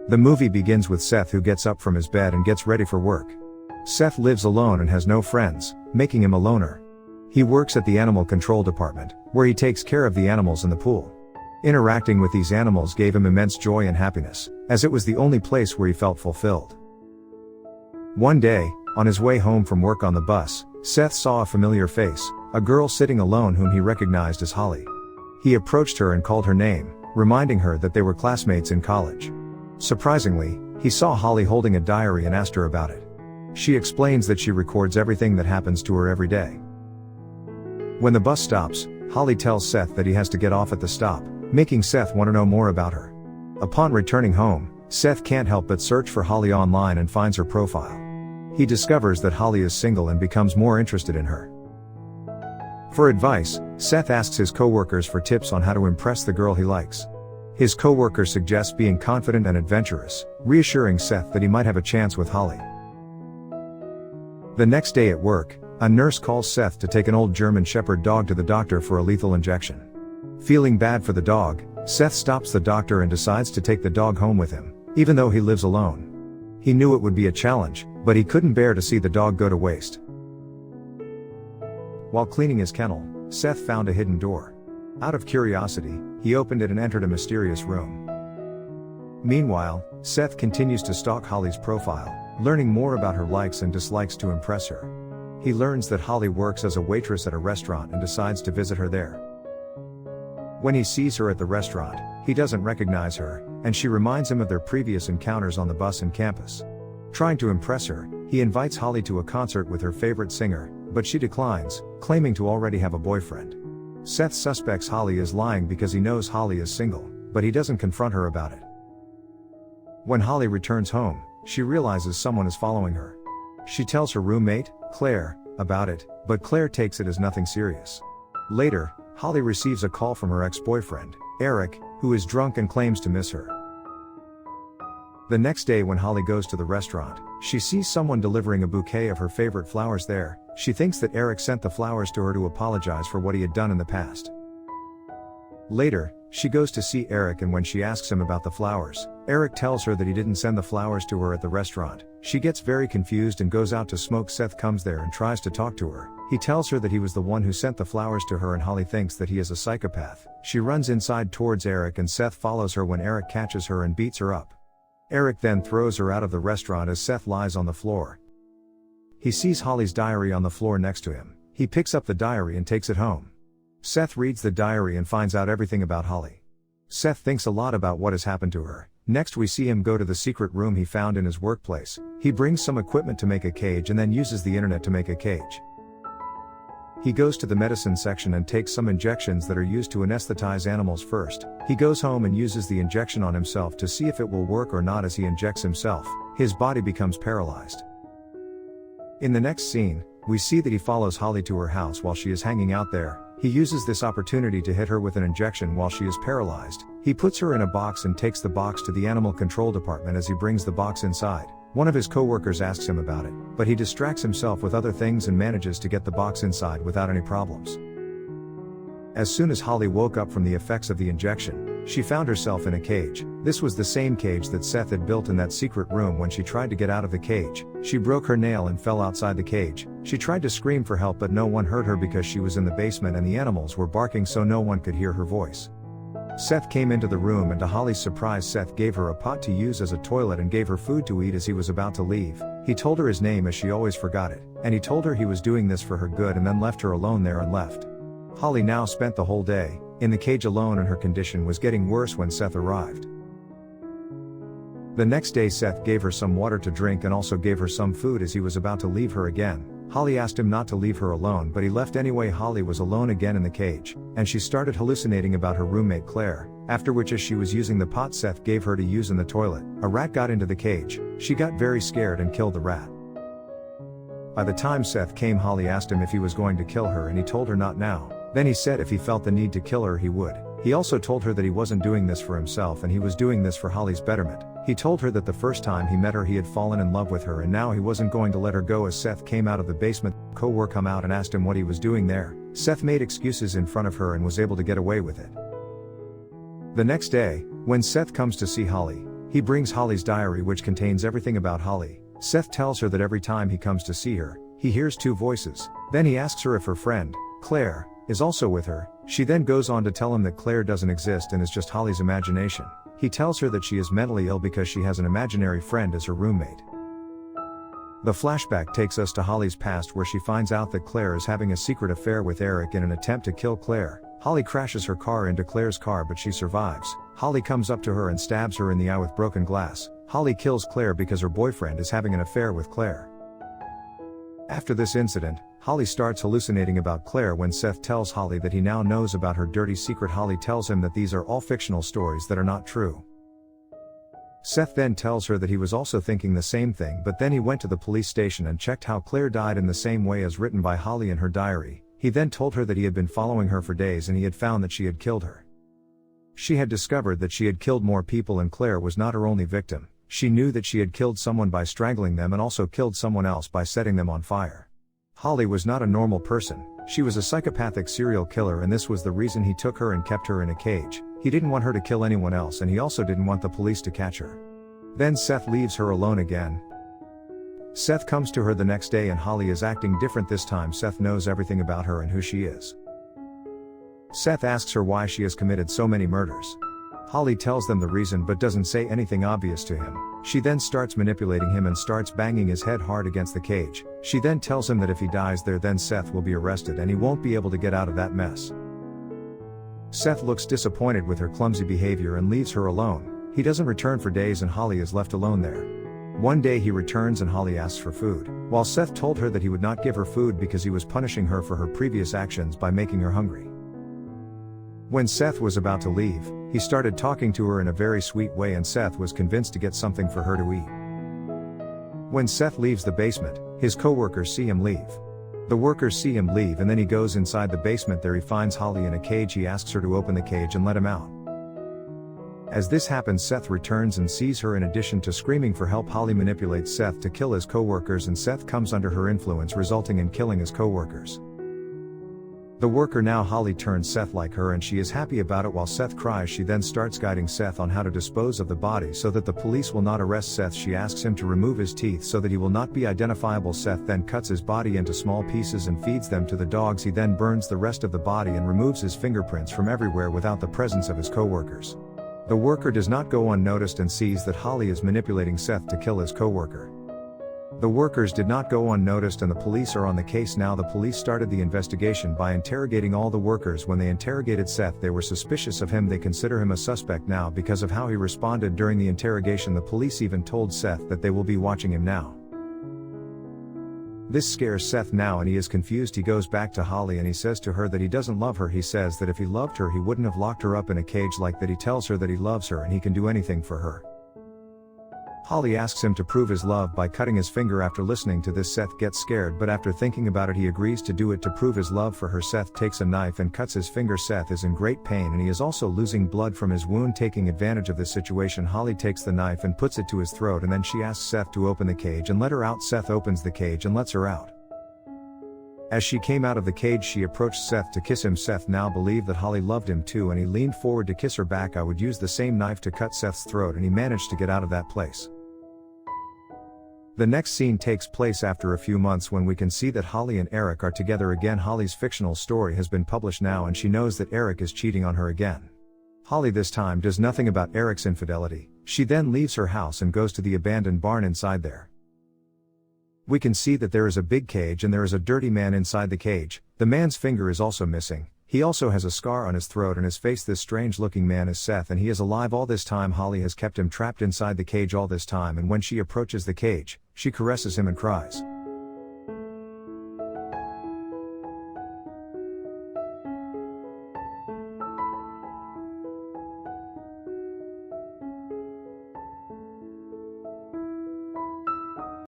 The movie begins with Seth, who gets up from his bed and gets ready for work. Seth lives alone and has no friends, making him a loner. He works at the animal control department, where he takes care of the animals in the pool. Interacting with these animals gave him immense joy and happiness, as it was the only place where he felt fulfilled. One day, on his way home from work on the bus, Seth saw a familiar face, a girl sitting alone whom he recognized as Holly. He approached her and called her name, reminding her that they were classmates in college. Surprisingly, he saw Holly holding a diary and asked her about it. She explains that she records everything that happens to her every day. When the bus stops, Holly tells Seth that he has to get off at the stop, making Seth want to know more about her. Upon returning home, Seth can't help but search for Holly online and finds her profile. He discovers that Holly is single and becomes more interested in her. For advice, Seth asks his coworkers for tips on how to impress the girl he likes. His coworker suggests being confident and adventurous, reassuring Seth that he might have a chance with Holly. The next day at work, a nurse calls Seth to take an old German Shepherd dog to the doctor for a lethal injection. Feeling bad for the dog, Seth stops the doctor and decides to take the dog home with him, even though he lives alone. He knew it would be a challenge, but he couldn't bear to see the dog go to waste. While cleaning his kennel, Seth found a hidden door. Out of curiosity, he opened it and entered a mysterious room. Meanwhile, Seth continues to stalk Holly's profile, learning more about her likes and dislikes to impress her. He learns that Holly works as a waitress at a restaurant and decides to visit her there. When he sees her at the restaurant, he doesn't recognize her, and she reminds him of their previous encounters on the bus and campus. Trying to impress her, he invites Holly to a concert with her favorite singer, but she declines, claiming to already have a boyfriend. Seth suspects Holly is lying because he knows Holly is single, but he doesn't confront her about it. When Holly returns home, she realizes someone is following her. She tells her roommate, Claire, about it, but Claire takes it as nothing serious. Later, Holly receives a call from her ex-boyfriend, Eric, who is drunk and claims to miss her. The next day when Holly goes to the restaurant, she sees someone delivering a bouquet of her favorite flowers there. She thinks that Eric sent the flowers to her to apologize for what he had done in the past. Later, she goes to see Eric, and when she asks him about the flowers, Eric tells her that he didn't send the flowers to her at the restaurant. She gets very confused and goes out to smoke. Seth comes there and tries to talk to her. He tells her that he was the one who sent the flowers to her, and Holly thinks that he is a psychopath. She runs inside towards Eric, and Seth follows her when Eric catches her and beats her up. Eric then throws her out of the restaurant as Seth lies on the floor. He sees Holly's diary on the floor next to him. He picks up the diary and takes it home. Seth reads the diary and finds out everything about Holly. Seth thinks a lot about what has happened to her. Next we see him go to the secret room he found in his workplace. He brings some equipment to make a cage and then uses the internet to make a cage. He goes to the medicine section and takes some injections that are used to anesthetize animals first. He goes home and uses the injection on himself to see if it will work or not. As he injects himself, his body becomes paralyzed. In the next scene, we see that he follows Holly to her house while she is hanging out there. He uses this opportunity to hit her with an injection while she is paralyzed. He puts her in a box and takes the box to the animal control department. As he brings the box inside, one of his coworkers asks him about it, but he distracts himself with other things and manages to get the box inside without any problems. As soon as Holly woke up from the effects of the injection, she found herself in a cage. This was the same cage that Seth had built in that secret room. When she tried to get out of the cage, she broke her nail and fell outside the cage. She tried to scream for help, but no one heard her because she was in the basement and the animals were barking, so no one could hear her voice. Seth came into the room, and to Holly's surprise, Seth gave her a pot to use as a toilet and gave her food to eat. As he was about to leave, he told her his name as she always forgot it, and he told her he was doing this for her good and then left her alone there and left. Holly now spent the whole day in the cage alone, and her condition was getting worse when Seth arrived. The next day Seth gave her some water to drink and also gave her some food. As he was about to leave her again, Holly asked him not to leave her alone, but he left anyway. Holly was alone again in the cage, and she started hallucinating about her roommate Claire, after which, as she was using the pot Seth gave her to use in the toilet, a rat got into the cage. She got very scared and killed the rat. By the time Seth came, Holly asked him if he was going to kill her, and he told her not now. Then he said if he felt the need to kill her he would. He also told her that he wasn't doing this for himself and he was doing this for Holly's betterment. He told her that the first time he met her he had fallen in love with her, and now he wasn't going to let her go. As Seth came out of the basement, co-worker come out and asked him what he was doing there. Seth made excuses in front of her and was able to get away with it. The next day, when Seth comes to see Holly, He brings Holly's diary, which contains everything about Holly. Seth tells her that every time he comes to see her, he hears two voices. Then he asks her if her friend, Claire, is also with her. She then goes on to tell him that Claire doesn't exist and is just Holly's imagination. He tells her that she is mentally ill because she has an imaginary friend as her roommate. The flashback takes us to Holly's past, where she finds out that Claire is having a secret affair with Eric in an attempt to kill Claire. Holly crashes her car into Claire's car, but she survives. Holly comes up to her and stabs her in the eye with broken glass. Holly kills Claire because her boyfriend is having an affair with Claire. After this incident, Holly starts hallucinating about Claire when Seth tells Holly that he now knows about her dirty secret. Holly tells him that these are all fictional stories that are not true. Seth then tells her that he was also thinking the same thing, but then he went to the police station and checked how Claire died in the same way as written by Holly in her diary. He then told her that he had been following her for days and he had found that she had killed her. She had discovered that she had killed more people, and Claire was not her only victim. She knew that she had killed someone by strangling them and also killed someone else by setting them on fire. Holly was not a normal person. She was a psychopathic serial killer, and this was the reason he took her and kept her in a cage. He didn't want her to kill anyone else, and he also didn't want the police to catch her. Then Seth leaves her alone again. Seth comes to her the next day and Holly is acting different this time. Seth knows everything about her and who she is. Seth asks her why she has committed so many murders. Holly tells them the reason but doesn't say anything obvious to him. She then starts manipulating him and starts banging his head hard against the cage. She then tells him that if he dies there, then Seth will be arrested and he won't be able to get out of that mess. Seth looks disappointed with her clumsy behavior and leaves her alone. He doesn't return for days and Holly is left alone there. One day he returns and Holly asks for food. While Seth told her that he would not give her food because he was punishing her for her previous actions by making her hungry. When Seth was about to leave, he started talking to her in a very sweet way and Seth was convinced to get something for her to eat. When Seth leaves the basement, his co-workers see him leave. The workers see him leave and then he goes inside the basement. There he finds Holly in a cage. He asks her to open the cage and let him out. As this happens, Seth returns and sees her. In addition to screaming for help, Holly manipulates Seth to kill his co-workers and Seth comes under her influence, resulting in killing his co-workers. The worker now Holly turns Seth like her and she is happy about it. While Seth cries, she then starts guiding Seth on how to dispose of the body so that the police will not arrest Seth. She asks him to remove his teeth so that he will not be identifiable. Seth then cuts his body into small pieces and feeds them to the dogs. He then burns the rest of the body and removes his fingerprints from everywhere without the presence of his co-workers. The worker does not go unnoticed and sees that Holly is manipulating Seth to kill his co-worker. The workers did not go unnoticed and the police are on the case now. The police started the investigation by interrogating all the workers. When they interrogated Seth, they were suspicious of him. They consider him a suspect now because of how he responded during the interrogation. The police even told Seth that they will be watching him now. This scares Seth now and he is confused. He goes back to Holly and he says to her that he doesn't love her. He says that if he loved her he wouldn't have locked her up in a cage like that. He tells her that he loves her and he can do anything for her. Holly asks him to prove his love by cutting his finger. After listening to this, Seth gets scared, but after thinking about it he agrees to do it to prove his love for her. Seth takes a knife and cuts his finger. Seth is in great pain and he is also losing blood from his wound. Taking advantage of this situation, Holly takes the knife and puts it to his throat and then she asks Seth to open the cage and let her out. Seth opens the cage and lets her out. As she came out of the cage she approached Seth to kiss him. Seth now believed that Holly loved him too and he leaned forward to kiss her back. I would use the same knife to cut Seth's throat and he managed to get out of that place. The next scene takes place after a few months when we can see that Holly and Eric are together again. Holly's fictional story has been published now and she knows that Eric is cheating on her again. Holly this time does nothing about Eric's infidelity. She then leaves her house and goes to the abandoned barn. Inside there, we can see that there is a big cage and there is a dirty man inside the cage. The man's finger is also missing. He also has a scar on his throat and his face. This strange looking man is Seth and he is alive all this time. Holly has kept him trapped inside the cage all this time and when she approaches the cage, she caresses him and cries.